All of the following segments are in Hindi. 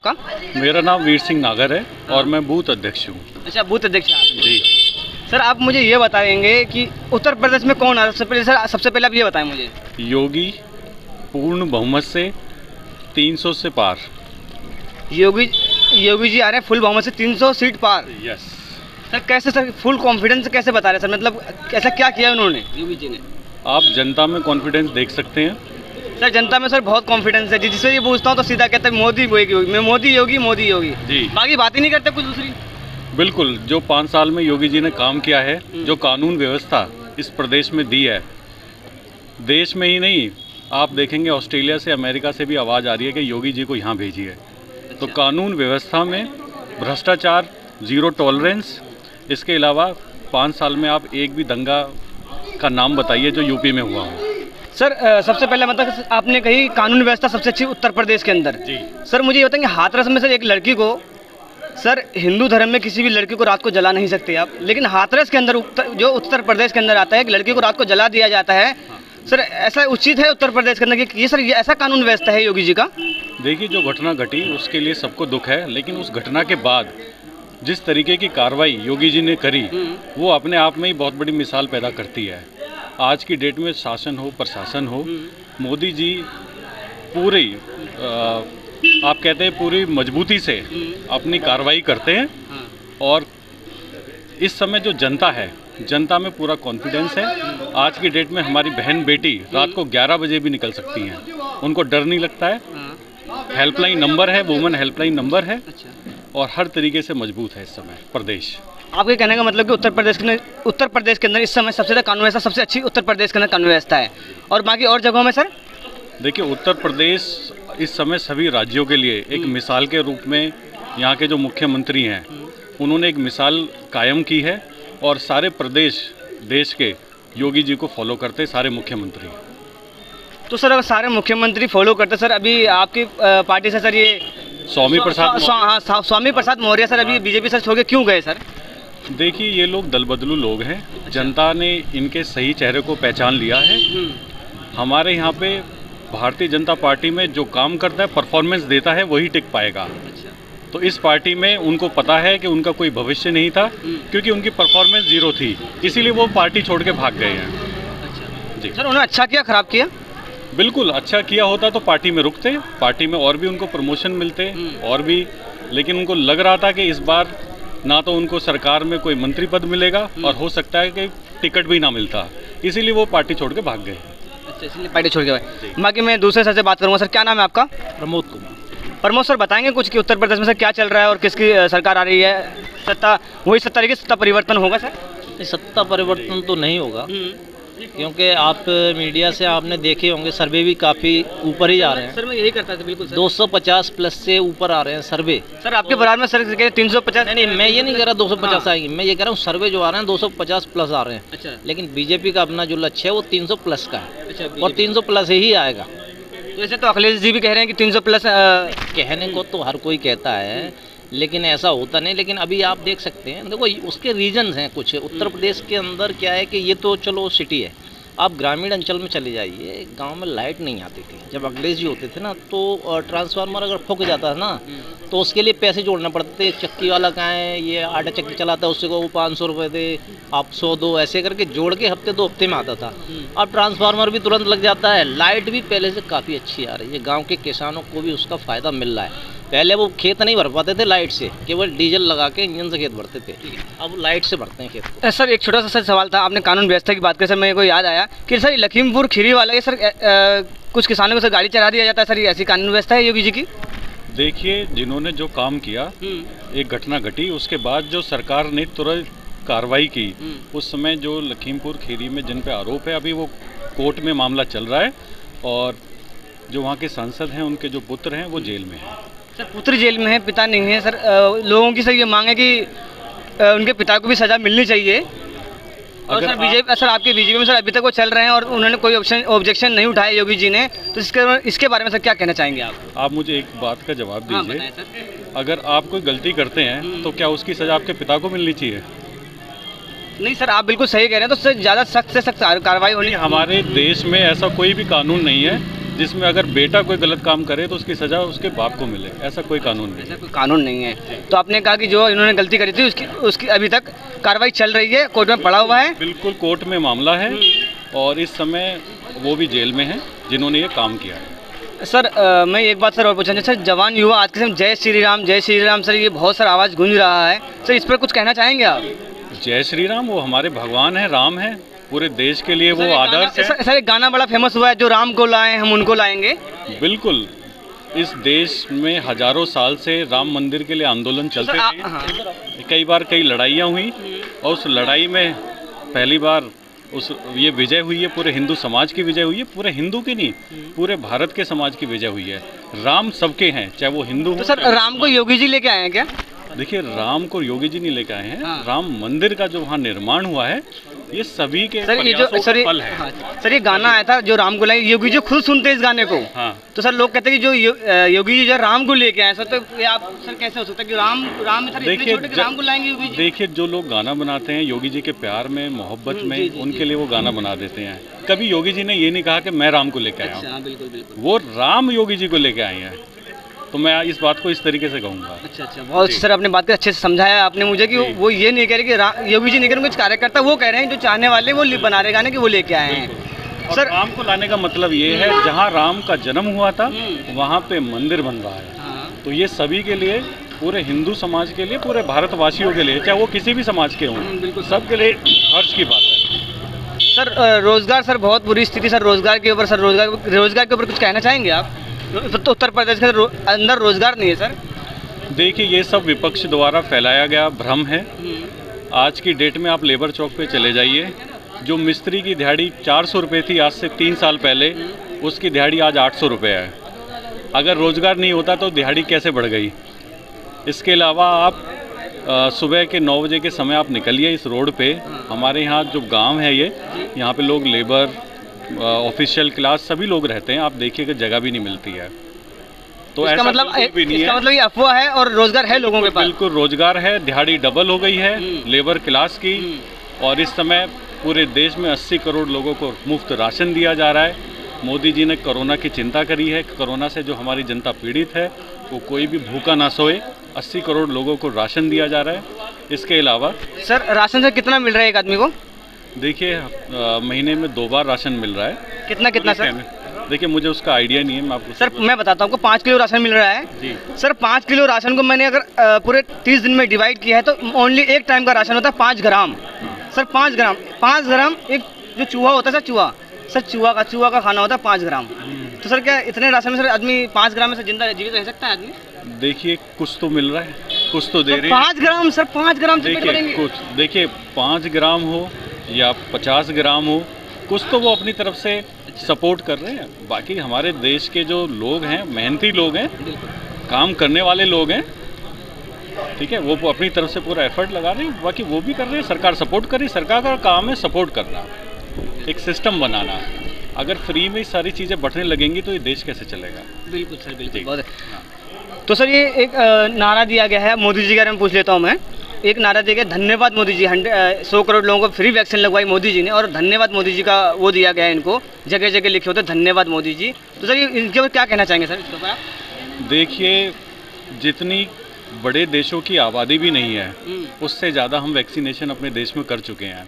का? मेरा नाम वीर सिंह नागर है और मैं बूथ अध्यक्ष हूँ। अच्छा, बूथ अध्यक्ष हैं आप? जी सर, आप मुझे ये बताएंगे कि उत्तर प्रदेश में कौन आ रहा है? सबसे पहले आप ये बताएं मुझे। योगी पूर्ण बहुमत से 300 से पार। योगी जी आ रहे हैं फुल बहुमत से 300 सीट पार। यस सर, कैसे सर फुल कॉन्फिडेंस कैसे बता रहे हैं सर? मतलब ऐसा क्या किया उन्होंने, योगी जी ने? आप जनता में कॉन्फिडेंस देख सकते हैं। सर, जनता में सर बहुत कॉन्फिडेंस है। जिससे ये पूछता हूँ तो सीधा कहते हैं मोदी योगी, मैं मोदी योगी जी बाकी बात ही नहीं करते कुछ दूसरी। बिल्कुल, जो 5 साल में योगी जी ने काम किया है, जो कानून व्यवस्था इस प्रदेश में दी है, देश में ही नहीं, आप देखेंगे ऑस्ट्रेलिया से अमेरिका से भी आवाज़ आ रही है कि योगी जी को यहाँ भेजिए। तो कानून व्यवस्था में भ्रष्टाचार, ज़ीरो टॉलरेंस। इसके अलावा 5 साल में आप एक भी दंगा का नाम बताइए जो यूपी में हुआ हो। सर, सबसे पहले मतलब आपने कही कानून व्यवस्था सबसे अच्छी उत्तर प्रदेश के अंदर। जी सर, मुझे ये बताएंगे हाथरस में सर एक लड़की को, सर हिंदू धर्म में किसी भी लड़की को रात को जला नहीं सकते आप, लेकिन हाथरस के अंदर जो उत्तर प्रदेश के अंदर आता है एक लड़की को रात को जला दिया जाता है। सर, ऐसा उचित है उत्तर प्रदेश के अंदर कि ये सर ये ऐसा कानून व्यवस्था है योगी जी का? देखिए, जो घटना घटी उसके लिए सबको दुख है, लेकिन उस घटना के बाद जिस तरीके की कार्रवाई योगी जी ने करी वो अपने आप में ही बहुत बड़ी मिसाल पैदा करती है। आज की डेट में शासन हो प्रशासन हो, मोदी जी पूरी आप कहते हैं पूरी मजबूती से अपनी कार्रवाई करते हैं। और इस समय जो जनता है, जनता में पूरा कॉन्फिडेंस है। आज की डेट में हमारी बहन बेटी रात को 11 बजे भी निकल सकती हैं, उनको डर नहीं लगता है। हेल्पलाइन नंबर है, वुमेन हेल्पलाइन नंबर है और हर तरीके से मजबूत है इस समय प्रदेश। आपके कहने का मतलब कि उत्तर प्रदेश के अंदर इस समय सबसे ज़्यादा कानून व्यवस्था सबसे अच्छी उत्तर प्रदेश के अंदर कानून व्यवस्था है। और बाकी और जगहों में सर? देखिए, उत्तर प्रदेश इस समय सभी राज्यों के लिए एक मिसाल के रूप में, यहाँ के जो मुख्यमंत्री हैं उन्होंने एक मिसाल कायम की है और सारे प्रदेश देश के योगी जी को फॉलो करते सारे मुख्यमंत्री। तो सर, अगर सारे मुख्यमंत्री फॉलो करते सर, अभी आपकी पार्टी से सर ये स्वामी प्रसाद मौर्य सर अभी बीजेपी सर छोड़ के क्यों गए सर? देखिए, ये लोग दल बदलू लोग हैं। जनता ने इनके सही चेहरे को पहचान लिया है। हमारे यहाँ पे भारतीय जनता पार्टी में जो काम करता है, परफॉर्मेंस देता है, वही टिक पाएगा। तो इस पार्टी में उनको पता है कि उनका कोई भविष्य नहीं था, क्योंकि उनकी परफॉर्मेंस ज़ीरो थी, इसीलिए वो पार्टी छोड़ के भाग गए हैं। जी सर, उन्होंने अच्छा किया खराब किया? बिल्कुल, अच्छा किया होता तो पार्टी में रुकते, पार्टी में और भी उनको प्रमोशन मिलते और भी, लेकिन उनको लग रहा था कि इस बार ना तो उनको सरकार में कोई मंत्री पद मिलेगा और हो सकता है कि टिकट भी ना मिलता, इसीलिए वो पार्टी छोड़ के भाग गए। अच्छा, इसलिए पार्टी छोड़ के भागे। बाकी मैं दूसरे सर से बात करूँगा। सर, क्या नाम है आपका? प्रमोद कुमार। प्रमोद सर, बताएंगे कुछ कि उत्तर प्रदेश में सर क्या चल रहा है और किसकी सरकार आ रही है? सत्ता वही 70 तारीख सत्ता परिवर्तन होगा सर? सत्ता परिवर्तन तो नहीं होगा, क्योंकि आप मीडिया से आपने देखे होंगे सर्वे भी काफ़ी ऊपर ही जा रहे हैं। सर, मैं यही करता था बिल्कुल सर। 250 प्लस से ऊपर आ रहे हैं सर्वे। सर, आपके बराबर में सर 350? नहीं, मैं ये नहीं कह रहा 250 आएंगे, मैं ये कह रहा हूँ सर्वे जो आ रहे हैं 250 प्लस आ रहे हैं। अच्छा। लेकिन बीजेपी का अपना जो लक्ष्य है वो 300 प्लस का है। अच्छा, और 300 प्लस ही आएगा। तो ऐसे तो अखिलेश जी भी कह रहे हैं कि 300 प्लस। कहने को तो हर कोई कहता है, लेकिन ऐसा होता नहीं। लेकिन अभी आप देख सकते हैं, देखो उसके रीजन्स हैं कुछ। उत्तर प्रदेश के अंदर क्या है कि ये तो चलो सिटी है, आप ग्रामीण अंचल में चले जाइए, गांव में लाइट नहीं आती थी। जब अखिलेश जी होते थे ना, तो ट्रांसफार्मर अगर फूक जाता था ना, तो उसके लिए पैसे जोड़ना पड़ते थे। चक्की वाला कहाँ है, ये आटा चक्की चलाता है, उससे को वो 500 रुपये दे, आप 100 दो, ऐसे करके जोड़ के हफ्ते 2 हफ्ते में आता था। अब ट्रांसफार्मर भी तुरंत लग जाता है, लाइट भी पहले से काफ़ी अच्छी आ रही है, गाँव के किसानों को भी उसका फ़ायदा मिल रहा है। पहले वो खेत नहीं भर पाते थे लाइट से, केवल डीजल लगा के इंजन से खेत भरते थे, अब लाइट से भरते हैं खेत को। सर, एक छोटा सा सर सवाल था, आपने कानून व्यवस्था की बात करी सर, मेरे को याद आया कि सर लखीमपुर खीरी वाला ये सर कुछ किसानों को सर गाड़ी चढ़ा दिया जाता है सर, ये ऐसी कानून व्यवस्था है योगी जी की? देखिए, जिन्होंने जो काम किया, एक घटना घटी, उसके बाद जो सरकार ने तुरंत कार्रवाई की, उस समय जो लखीमपुर खीरी में जिन पे आरोप है, अभी वो कोर्ट में मामला चल रहा है और जो वहाँ के सांसद हैं, उनके जो पुत्र हैं वो जेल में हैं। सर, पुत्र जेल में है, पिता नहीं है सर। लोगों की सर ये मांग है कि उनके पिता को भी सज़ा मिलनी चाहिए। और सर बीजेपी, सर आपके बीजेपी में सर अभी तक वो चल रहे हैं और उन्होंने कोई ऑब्जेक्शन नहीं उठाया योगी जी ने, तो इसके बारे में सर क्या कहना चाहेंगे आप? आप मुझे एक बात का जवाब दीजिए। बताएं सर। अगर आप कोई गलती करते हैं तो क्या उसकी सज़ा आपके पिता को मिलनी चाहिए? नहीं सर, आप बिल्कुल सही कह रहे हैं, तो सर ज़्यादा सख्त से सख्त कार्रवाई होनी। हमारे देश में ऐसा कोई भी कानून नहीं है जिसमें अगर बेटा कोई गलत काम करे तो उसकी सज़ा उसके बाप को मिले, ऐसा कोई कानून नहीं है। कोई कानून नहीं है। तो आपने कहा कि जो इन्होंने गलती करी थी उसकी अभी तक कार्रवाई चल रही है, कोर्ट में पड़ा हुआ है। बिल्कुल कोर्ट में मामला है और इस समय वो भी जेल में हैं जिन्होंने ये काम किया है। सर मैं एक बात सर और पूछना सर, जवान युवा आज के समय जय श्री राम सर ये बहुत सारा आवाज़ गूंज रहा है सर, इस पर कुछ कहना चाहेंगे आप? जय श्री राम वो हमारे भगवान हैं, राम हैं, पूरे देश के लिए वो आदर्श है। सर एक गाना बड़ा फेमस हुआ है, जो राम को लाए हम उनको लाएंगे। बिल्कुल, इस देश में हजारों साल से राम मंदिर के लिए आंदोलन चलते रहे। कई बार कई लड़ाइयाँ हुई और उस लड़ाई में पहली बार ये विजय हुई है, पूरे हिंदू समाज की विजय हुई है, पूरे हिंदू की नहीं पूरे भारत के समाज की विजय हुई है। राम सबके हैं, चाहे वो हिंदू। तो सर राम को योगी जी लेके आए हैं क्या? देखिए राम को योगी जी नहीं लेके आए हैं। राम मंदिर का जो वहाँ निर्माण हुआ है ये सभी के प्रयासों का फल है। सर ये गाना आया था जो राम को लाए, योगी जी खुद सुनते हैं इस गाने को। तो सर लोग कहते हैं कि जो योगी जी जो राम को लेके आए सर, तो ये आप सर कैसे हो सकता है कि राम सर इतने छोटे कि राम को लाएंगे योगी जी? देखिए जो लोग गाना बनाते हैं योगी जी के प्यार में, मोहब्बत में, उनके लिए वो गाना बना देते हैं। कभी योगी जी ने ये नहीं कहा कि मैं राम को लेके आया हूँ, वो राम योगी जी को लेके आए हैं। तो मैं इस बात को इस तरीके से कहूँगा। अच्छा बहुत सर आपने बात को अच्छे से समझाया आपने मुझे कि वो ये नहीं कह रहे कि योगी जी नहीं कह रहे, कुछ कार्यकर्ता वो कह रहे हैं जो चाहने वाले वो बना रहे गाने कि वो लेके आए हैं। सर राम को लाने का मतलब ये है जहाँ राम का जन्म हुआ था वहाँ पे मंदिर बन रहा है। तो ये सभी के लिए, पूरे हिंदू समाज के लिए, पूरे भारतवासियों के लिए, चाहे वो किसी भी समाज के हों, सबके लिए हर्ष की बात है। सर रोजगार सर बहुत बुरी स्थिति सर, रोजगार के ऊपर सर रोजगार के ऊपर कुछ कहना चाहेंगे आप? तो उत्तर प्रदेश के अंदर रोजगार नहीं है सर। देखिए ये सब विपक्ष द्वारा फैलाया गया भ्रम है। आज की डेट में आप लेबर चौक पे चले जाइए, जो मिस्त्री की दिहाड़ी 400 रुपये थी आज से 3 साल पहले, उसकी दिहाड़ी आज 800 रुपये है। अगर रोज़गार नहीं होता तो दिहाड़ी कैसे बढ़ गई? इसके अलावा आप सुबह के 9 बजे के समय आप निकलिए इस रोड पे, हमारे यहाँ जो गांव है ये, यहाँ पे लोग लेबर, ऑफिशियल क्लास सभी लोग रहते हैं। आप देखिए कि जगह भी नहीं मिलती है। तो इसका मतलब ये अफवाह है और रोजगार है लोगों के पास? बिल्कुल रोजगार है, दिहाड़ी डबल हो गई है लेबर क्लास की। और इस समय पूरे देश में 80 करोड़ लोगों को मुफ्त राशन दिया जा रहा है। मोदी जी ने कोरोना की चिंता करी है, कोरोना से जो हमारी जनता पीड़ित है वो कोई भी भूखा ना सोए। 80 करोड़ लोगों को राशन दिया जा रहा है। इसके अलावा सर राशन से कितना मिल रहा है एक आदमी को? देखिए महीने में 2 बार राशन मिल रहा है। कितना सर? देखिए मुझे उसका आइडिया नहीं है, मैं आपको सर मैं बताता हूँ आपको। 5 किलो राशन मिल रहा है जी। सर 5 किलो राशन को मैंने अगर पूरे 30 दिन में डिवाइड किया है तो ओनली एक टाइम का राशन होता है 5 ग्राम। सर 5 ग्राम एक जो चूहा होता है सर, चूहा का खाना होता है 5 ग्राम। तो सर क्या इतने राशन में सर आदमी 5 ग्राम में से जिंदा जीवित रह सकता है आदमी? देखिए कुछ तो मिल रहा है, कुछ तो दे रहे हैं। 5 ग्राम सर, 5 ग्राम देखिए 5 ग्राम हो या 50 ग्राम हो, कुछ तो वो अपनी तरफ से सपोर्ट कर रहे हैं। बाकी हमारे देश के जो लोग हैं, मेहनती लोग हैं, काम करने वाले लोग हैं, ठीक है, वो अपनी तरफ से पूरा एफर्ट लगा रहे हैं। बाकी वो भी कर रहे हैं, सरकार सपोर्ट कर रही है। सरकार का काम है सपोर्ट करना, एक सिस्टम बनाना। अगर फ्री में सारी चीज़ें बढ़ने लगेंगी तो ये देश कैसे चलेगा? बिल्कुल सर, बिल्कुल। तो सर ये एक नारा दिया गया है, मोदी जी के बारे में पूछ लेता हूँ मैं। एक नारा दिया गया, धन्यवाद मोदी जी। 100 करोड़ लोगों को फ्री वैक्सीन लगवाई मोदी जी ने, और धन्यवाद मोदी जी का वो दिया गया है इनको, जगह जगह लिखे होते धन्यवाद मोदी जी। तो सर इनके ऊपर क्या कहना चाहेंगे सर इसके ऊपर आप? देखिए जितनी बड़े देशों की आबादी भी नहीं है उससे ज़्यादा हम वैक्सीनेशन अपने देश में कर चुके हैं।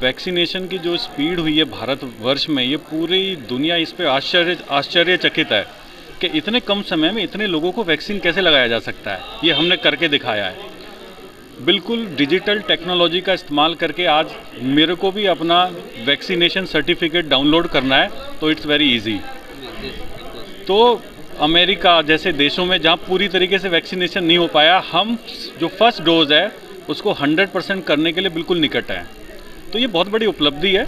वैक्सीनेशन की जो स्पीड हुई है भारतवर्ष में, ये पूरी दुनिया इस पर आश्चर्यचकित है कि इतने कम समय में इतने लोगों को वैक्सीन कैसे लगाया जा सकता है। ये हमने करके दिखाया है। बिल्कुल डिजिटल टेक्नोलॉजी का इस्तेमाल करके आज मेरे को भी अपना वैक्सीनेशन सर्टिफिकेट डाउनलोड करना है तो इट्स वेरी इजी। तो अमेरिका जैसे देशों में जहाँ पूरी तरीके से वैक्सीनेशन नहीं हो पाया, हम जो फर्स्ट डोज है उसको 100% करने के लिए बिल्कुल निकट हैं। तो ये बहुत बड़ी उपलब्धि है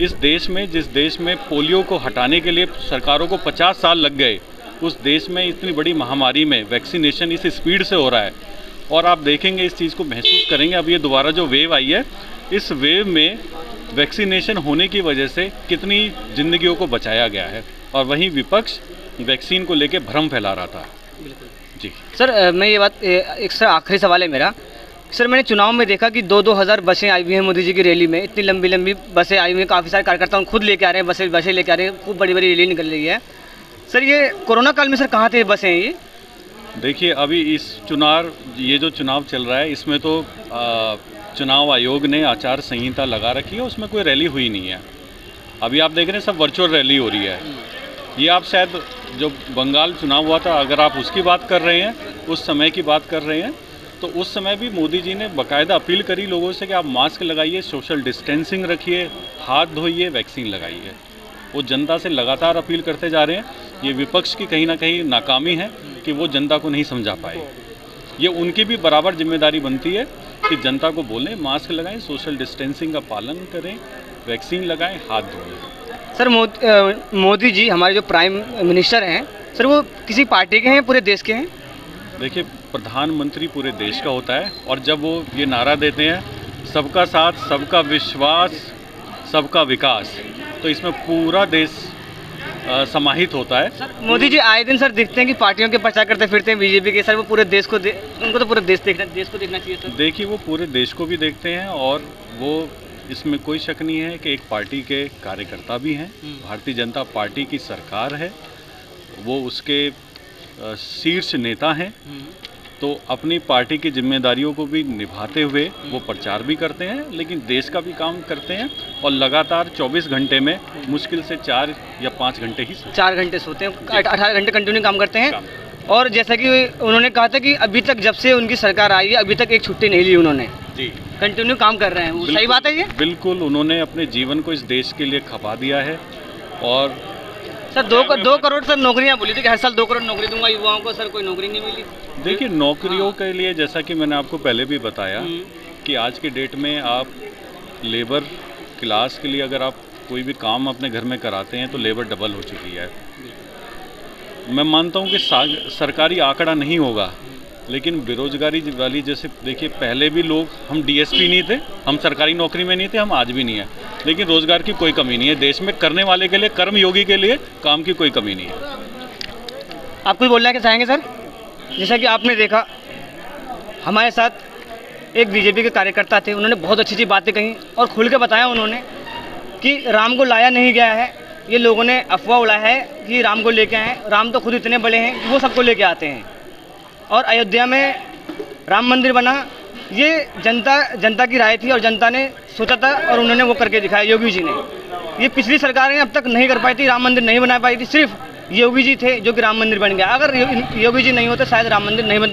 इस देश में। जिस देश में पोलियो को हटाने के लिए सरकारों को 50 साल लग गए, उस देश में इतनी बड़ी महामारी में वैक्सीनेशन इस स्पीड से हो रहा है। और आप देखेंगे, इस चीज़ को महसूस करेंगे। अब ये दोबारा जो वेव आई है, इस वेव में वैक्सीनेशन होने की वजह से कितनी ज़िंदगियों को बचाया गया है। और वहीं विपक्ष वैक्सीन को लेकर भ्रम फैला रहा था। जी सर मैं ये बात एक सर आखिरी सवाल है मेरा। सर मैंने चुनाव में देखा कि 2,000 बसें आई हुई हैं मोदी जी की रैली में, इतनी लंबी लंबी बसें आई हुई हैं, काफ़ी सारे कार्यकर्ता खुद लेके आ रहे हैं, बसें लेके आ रहे हैं, खूब बड़ी बड़ी रैली निकल रही है। सर ये कोरोना काल में सर कहाँ थे ये बसें ये? देखिए अभी ये जो चुनाव चल रहा है इसमें तो चुनाव आयोग ने आचार संहिता लगा रखी है, उसमें कोई रैली हुई नहीं है। अभी आप देख रहे हैं सब वर्चुअल रैली हो रही है। ये आप शायद जो बंगाल चुनाव हुआ था अगर आप उसकी बात कर रहे हैं, उस समय की बात कर रहे हैं, तो उस समय भी मोदी जी ने बाकायदा अपील करी लोगों से कि आप मास्क लगाइए, सोशल डिस्टेंसिंग रखिए, हाथ धोइए, वैक्सीन लगाइए। वो जनता से लगातार अपील करते जा रहे हैं। ये विपक्ष की कहीं ना कहीं नाकामी है कि वो जनता को नहीं समझा पाए। ये उनकी भी बराबर जिम्मेदारी बनती है कि जनता को बोलें मास्क लगाएं, सोशल डिस्टेंसिंग का पालन करें, वैक्सीन लगाएं, हाथ धोएं। सर मोदी जी हमारे जो प्राइम मिनिस्टर हैं सर, वो किसी पार्टी के हैं, पूरे देश के हैं? देखिए प्रधानमंत्री पूरे देश का होता है और जब वो ये नारा देते हैं सबका साथ, सबका विश्वास, सबका विकास, तो इसमें पूरा देश समाहित होता है। सर मोदी जी आए दिन सर दिखते हैं कि पार्टियों के प्रचार करते फिरते हैं बीजेपी के। सर वो पूरे देश को उनको तो पूरे देश को देखना चाहिए सर। देखिए वो पूरे देश को भी देखते हैं और वो इसमें कोई शक नहीं है कि एक पार्टी के कार्यकर्ता भी हैं। भारतीय जनता पार्टी की सरकार है, वो उसके शीर्ष नेता हैं, तो अपनी पार्टी की जिम्मेदारियों को भी निभाते हुए वो प्रचार भी करते हैं, लेकिन देश का भी काम करते हैं और लगातार 24 घंटे में मुश्किल से 4 या 5 घंटे ही 4 घंटे सोते हैं, 18 घंटे कंटिन्यू काम करते हैं। और जैसा कि उन्होंने कहा था कि अभी तक जब से उनकी सरकार आई है अभी तक एक छुट्टी नहीं ली उन्होंने जी, कंटिन्यू काम कर रहे हैं। वो सही बात है ये? बिल्कुल, उन्होंने अपने जीवन को इस देश के लिए खपा दिया है। और सर 2 करोड़ सर नौकरियां बोली थी कि हर साल 2 करोड़ नौकरी दूंगा युवाओं को, सर कोई नौकरी नहीं मिली। देखिए नौकरियों के लिए जैसा कि मैंने आपको पहले भी बताया कि आज की डेट में आप लेबर क्लास के लिए अगर आप कोई भी काम अपने घर में कराते हैं तो लेबर डबल हो चुकी है। मैं मानता हूं कि सरकारी आंकड़ा नहीं होगा, लेकिन बेरोजगारी वाली जैसे देखिए पहले भी लोग, हम डीएसपी नहीं थे, हम सरकारी नौकरी में नहीं थे, हम आज भी नहीं है, लेकिन रोजगार की कोई कमी नहीं है देश में। करने वाले के लिए, कर्मयोगी के लिए काम की कोई कमी नहीं है। आप कुछ बोलना चाहेंगे सर? जैसा कि आपने देखा हमारे साथ एक बीजेपी के कार्यकर्ता थे, उन्होंने बहुत अच्छी अच्छी बातें कही और खुल के बताया उन्होंने कि राम को लाया नहीं गया है, ये लोगों ने अफवाह उड़ाया है कि राम को लेके आए। राम तो खुद इतने बड़े हैं कि वो सबको लेके आते हैं। और अयोध्या में राम मंदिर बना, ये जनता की राय थी और जनता ने सोचा था और उन्होंने वो करके दिखाया योगी जी ने। ये पिछली सरकारें अब तक नहीं कर पाई थी, राम मंदिर नहीं बना पाई थी, सिर्फ योगी जी थे जो कि राम मंदिर बन गया। अगर योगी जी नहीं होते शायद राम मंदिर नहीं बनता।